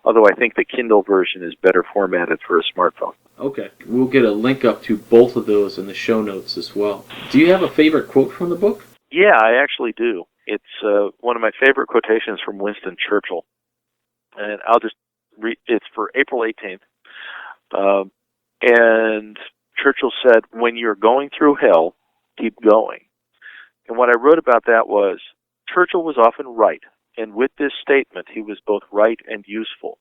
although I think the Kindle version is better formatted for a smartphone. Okay. We'll get a link up to both of those in the show notes as well. Do you have a favorite quote from the book? Yeah, I actually do. It's one of my favorite quotations from Winston Churchill. And I'll just read, it's for April 18th. And Churchill said, "When you're going through hell, keep going." And what I wrote about that was, Churchill was often right, and with this statement, he was both right and useful.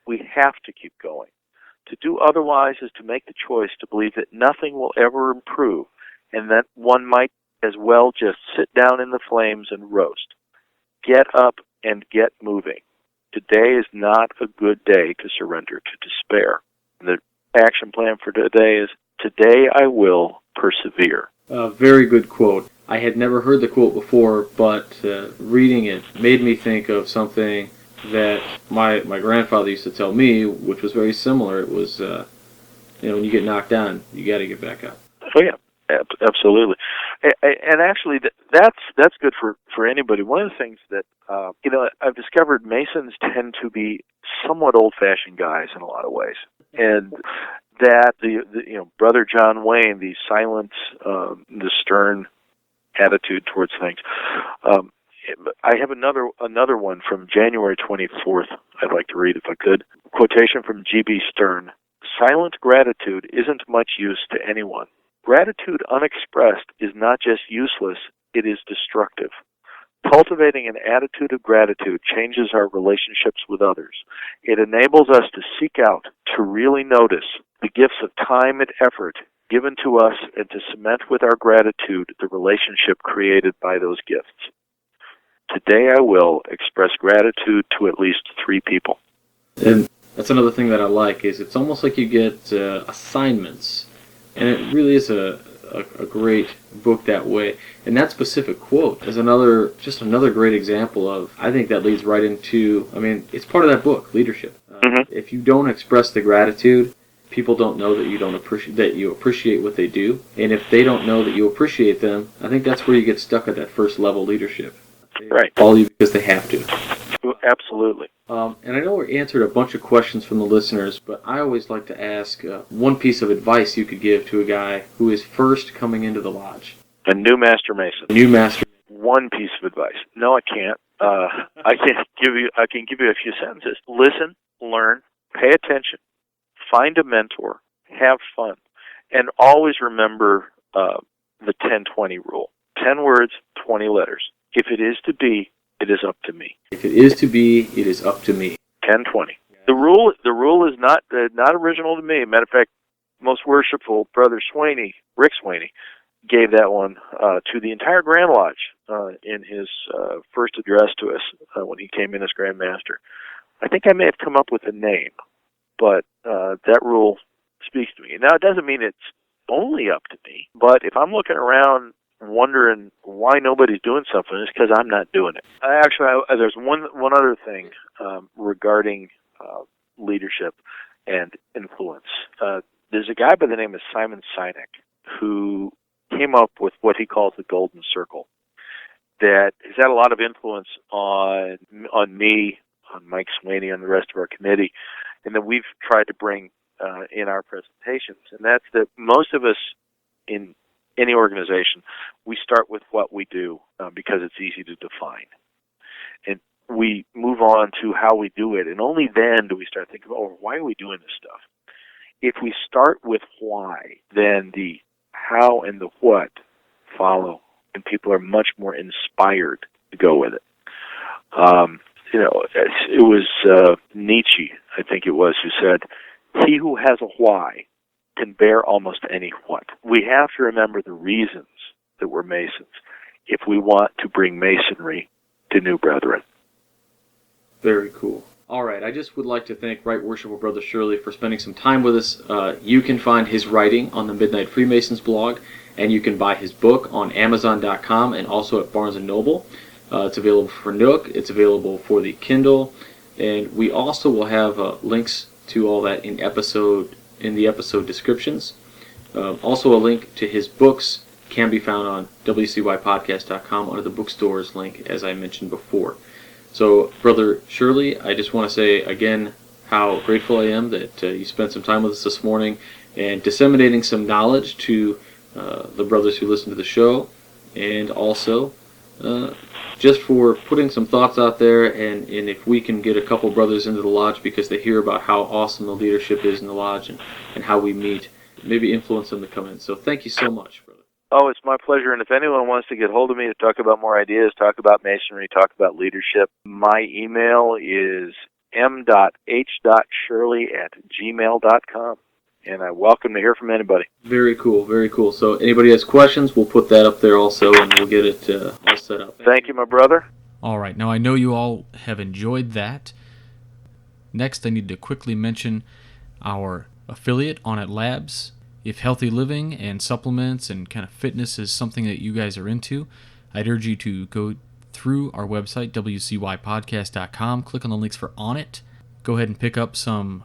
We have to keep going. To do otherwise is to make the choice to believe that nothing will ever improve, and that one might as well just sit down in the flames and roast. Get up and get moving. Today is not a good day to surrender to despair. The action plan for today is, today I will persevere. A very good quote. I had never heard the quote before, but reading it made me think of something that my grandfather used to tell me, which was very similar. It was, when you get knocked down, you got to get back up. Oh yeah, absolutely. And actually, that's good for anybody. One of the things that I've discovered, Masons tend to be somewhat old-fashioned guys in a lot of ways, and that the Brother John Wayne, the silent, the stern attitude towards things. I have another one from January 24th I'd like to read if I could. Quotation from G.B. Stern. "Silent gratitude isn't much use to anyone. Gratitude unexpressed is not just useless, it is destructive. Cultivating an attitude of gratitude changes our relationships with others. It enables us to seek out, to really notice the gifts of time and effort given to us, and to cement with our gratitude the relationship created by those gifts. Today I will express gratitude to at least 3 people." And that's another thing that I like, is it's almost like you get assignments, and it really is a great book that way. And that specific quote is another great example of, I think that leads right into, it's part of that book, leadership. If you don't express the gratitude, people don't know that you appreciate what they do, and if they don't know that you appreciate them, I think that's where you get stuck at that first level leadership. They Right. follow you because they have to. Absolutely. And I know we answered a bunch of questions from the listeners, but I always like to ask one piece of advice you could give to a guy who is first coming into the lodge. A new Master Mason. A new Master. One piece of advice. No, I can't. I can give you a few sentences. Listen, learn, pay attention, find a mentor, have fun, and always remember the 10-20 rule. 10 words, 20 letters. If it is to be, it is up to me. If it is to be, it is up to me. 10-20. The rule is not original to me. Matter of fact, most worshipful Brother Swaney, Rick Swaney, gave that one to the entire Grand Lodge in his first address to us when he came in as Grand Master. I think I may have come up with a name, but that rule speaks to me. Now, it doesn't mean it's only up to me, but if I'm looking around wondering why nobody's doing something, it's because I'm not doing it. Actually, there's one other thing regarding leadership and influence. There's a guy by the name of Simon Sinek who came up with what he calls the golden circle that has had a lot of influence on me, on Mike Swaney, on the rest of our committee, and that we've tried to bring in our presentations. And that's that most of us in any organization, we start with what we do because it's easy to define. And we move on to how we do it, and only then do we start thinking, oh, why are we doing this stuff? If we start with why, then the how and the what follow, and people are much more inspired to go with it. It was Nietzsche, I think it was, who said, he who has a why can bear almost any what. We have to remember the reasons that we're Masons if we want to bring Masonry to new brethren. Very cool. All right, I just would like to thank Right Worshipful Brother Shirley for spending some time with us. You can find his writing on the Midnight Freemasons blog, and you can buy his book on Amazon.com and also at Barnes & Noble. It's available for Nook, it's available for the Kindle, and we also will have links to all that in the episode descriptions. Also, a link to his books can be found on wcypodcast.com under the bookstores link, as I mentioned before. So, Brother Shirley, I just want to say again how grateful I am that you spent some time with us this morning and disseminating some knowledge to the brothers who listen to the show, and also just for putting some thoughts out there, and if we can get a couple brothers into the lodge because they hear about how awesome the leadership is in the lodge and how we meet, maybe influence them to come in. So thank you so much, brother. Oh, it's my pleasure. And if anyone wants to get hold of me to talk about more ideas, talk about Masonry, talk about leadership, my email is m.h.shirley@gmail.com. And I welcome to hear from anybody. Very cool, very cool. So anybody has questions, we'll put that up there also, and we'll get it all set up. Thank you, my brother. All right, now I know you all have enjoyed that. Next, I need to quickly mention our affiliate, On It Labs. If healthy living and supplements and kind of fitness is something that you guys are into, I'd urge you to go through our website, wcypodcast.com, click on the links for On It. Go ahead and pick up some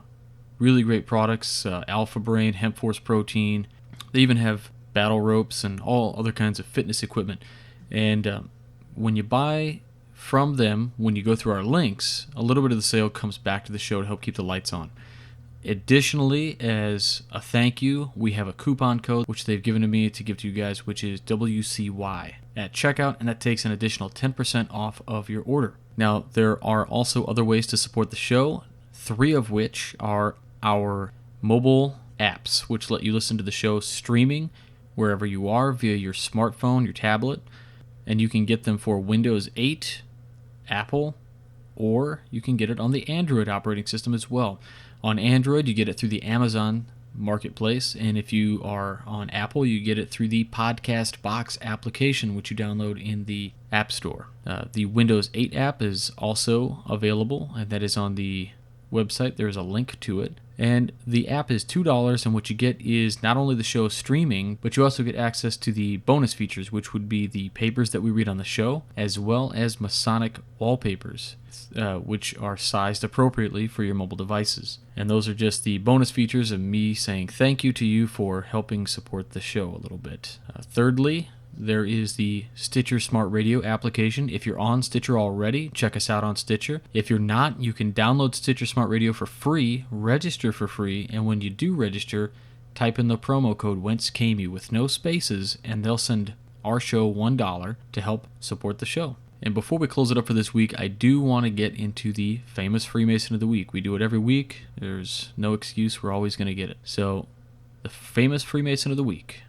really great products, Alpha Brain, Hemp Force Protein. They even have battle ropes and all other kinds of fitness equipment. And when you buy from them, when you go through our links, a little bit of the sale comes back to the show to help keep the lights on. Additionally, as a thank you, we have a coupon code which they've given to me to give to you guys, which is WCY at checkout, and that takes an additional 10% off of your order. Now, there are also other ways to support the show, 3 of which are our mobile apps, which let you listen to the show streaming wherever you are via your smartphone, your tablet, and you can get them for Windows 8, Apple, or you can get it on the Android operating system as well. On Android, you get it through the Amazon Marketplace, and if you are on Apple, you get it through the Podcast Box application, which you download in the App Store. The Windows 8 app is also available, and that is on the website. There's a link to it, And the app is $2, and what you get is not only the show streaming, but you also get access to the bonus features, which would be the papers that we read on the show, as well as Masonic wallpapers, which are sized appropriately for your mobile devices. And those are just the bonus features of me saying thank you to you for helping support the show a little bit. Thirdly, there is the Stitcher Smart Radio application. If you're on Stitcher already, check us out on Stitcher. If you're not, you can download Stitcher Smart Radio for free, register for free, and when you do register, type in the promo code Whence Came You with no spaces, and they'll send our show $1 to help support the show. And before we close it up for this week, I do want to get into the famous Freemason of the week. We do it every week. There's no excuse. We're always going to get it. So, the famous Freemason of the week.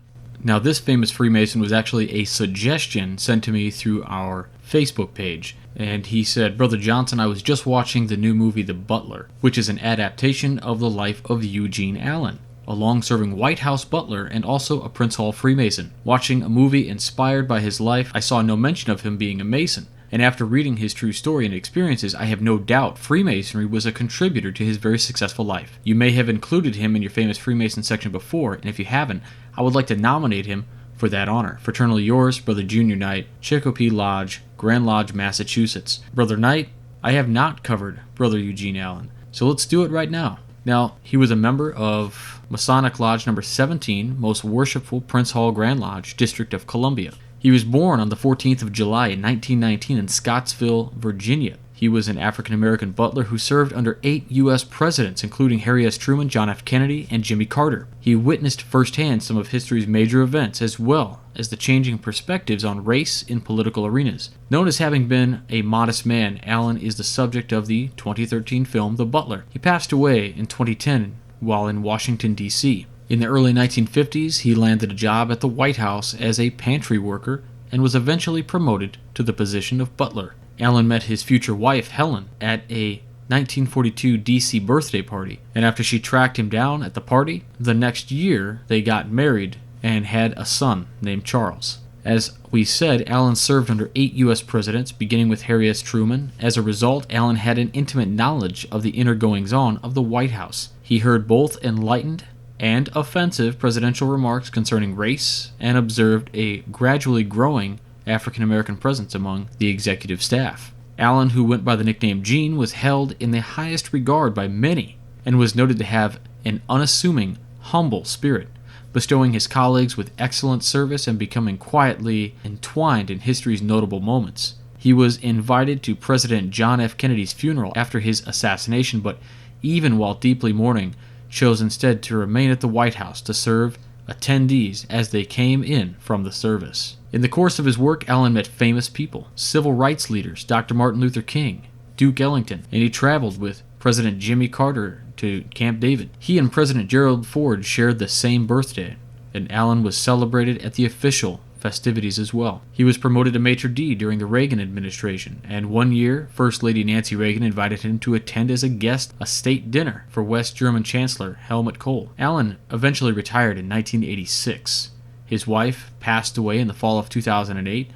Now, this famous Freemason was actually a suggestion sent to me through our Facebook page. And he said, Brother Johnson, I was just watching the new movie The Butler, which is an adaptation of the life of Eugene Allen, a long-serving White House butler and also a Prince Hall Freemason. Watching a movie inspired by his life, I saw no mention of him being a Mason. And after reading his true story and experiences, I have no doubt Freemasonry was a contributor to his very successful life. You may have included him in your famous Freemason section before, and if you haven't, I would like to nominate him for that honor. Fraternally yours, Brother Junior Knight, Chicopee Lodge, Grand Lodge, Massachusetts. Brother Knight, I have not covered Brother Eugene Allen, so let's do it right now. Now, he was a member of Masonic Lodge number 17, Most Worshipful Prince Hall Grand Lodge, District of Columbia. He was born on the 14th of July in 1919 in Scottsville, Virginia. He was an African-American butler who served under 8 U.S. presidents, including Harry S. Truman, John F. Kennedy, and Jimmy Carter. He witnessed firsthand some of history's major events, as well as the changing perspectives on race in political arenas. Known as having been a modest man, Allen is the subject of the 2013 film The Butler. He passed away in 2010 while in Washington, D.C. In the early 1950s, he landed a job at the White House as a pantry worker and was eventually promoted to the position of butler. Allen met his future wife, Helen, at a 1942 D.C. birthday party, and after she tracked him down at the party, the next year they got married and had a son named Charles. As we said, Allen served under 8 U.S. presidents, beginning with Harry S. Truman. As a result, Allen had an intimate knowledge of the inner goings-on of the White House. He heard both enlightened and offensive presidential remarks concerning race, and observed a gradually growing African-American presence among the executive staff. Allen, who went by the nickname Gene, was held in the highest regard by many, and was noted to have an unassuming, humble spirit, bestowing his colleagues with excellent service and becoming quietly entwined in history's notable moments. He was invited to President John F. Kennedy's funeral after his assassination, but even while deeply mourning, chose instead to remain at the White House to serve attendees as they came in from the service. In the course of his work, Allen met famous people, civil rights leaders, Dr. Martin Luther King, Duke Ellington, and he traveled with President Jimmy Carter to Camp David. He and President Gerald Ford shared the same birthday, and Allen was celebrated at the official festivities as well. He was promoted to maitre d' during the Reagan administration, and one year, First Lady Nancy Reagan invited him to attend as a guest a state dinner for West German Chancellor Helmut Kohl. Allen eventually retired in 1986. His wife passed away in the fall of 2008,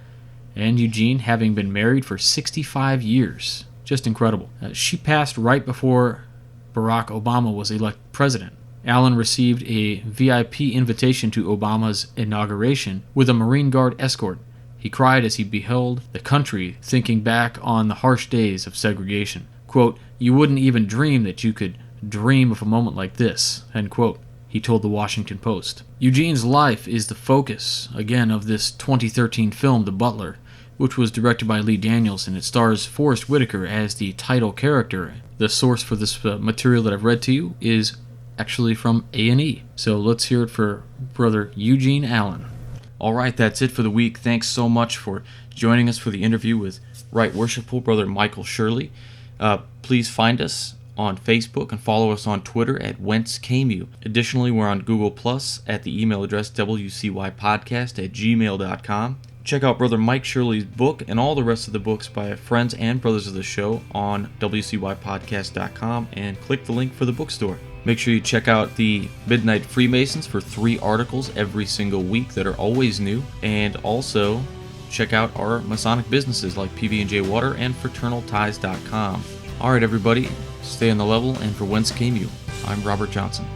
and Eugene, having been married for 65 years. Just incredible. She passed right before Barack Obama was elected president. Allen received a VIP invitation to Obama's inauguration with a Marine Guard escort. He cried as he beheld the country, thinking back on the harsh days of segregation. Quote, "You wouldn't even dream that you could dream of a moment like this," end quote, he told the Washington Post. Eugene's life is the focus, again, of this 2013 film, The Butler, which was directed by Lee Daniels, and it stars Forrest Whitaker as the title character. The source for this material that I've read to you is actually from A&E. So let's hear it for Brother Eugene Allen. All right, that's it for the week. Thanks so much for joining us for the interview with Right Worshipful Brother Michael Shirley. Please find us on Facebook and follow us on Twitter at Whence Came You. Additionally, we're on Google Plus at the email address wcypodcast@gmail.com. Check out Brother Mike Shirley's book and all the rest of the books by friends and brothers of the show on wcypodcast.com and click the link for the bookstore. Make sure you check out the Midnight Freemasons for 3 articles every single week that are always new, and also check out our Masonic businesses like PB&J Water and FraternalTies.com. All right, everybody, stay on the level, and for Whence Came You, I'm Robert Johnson.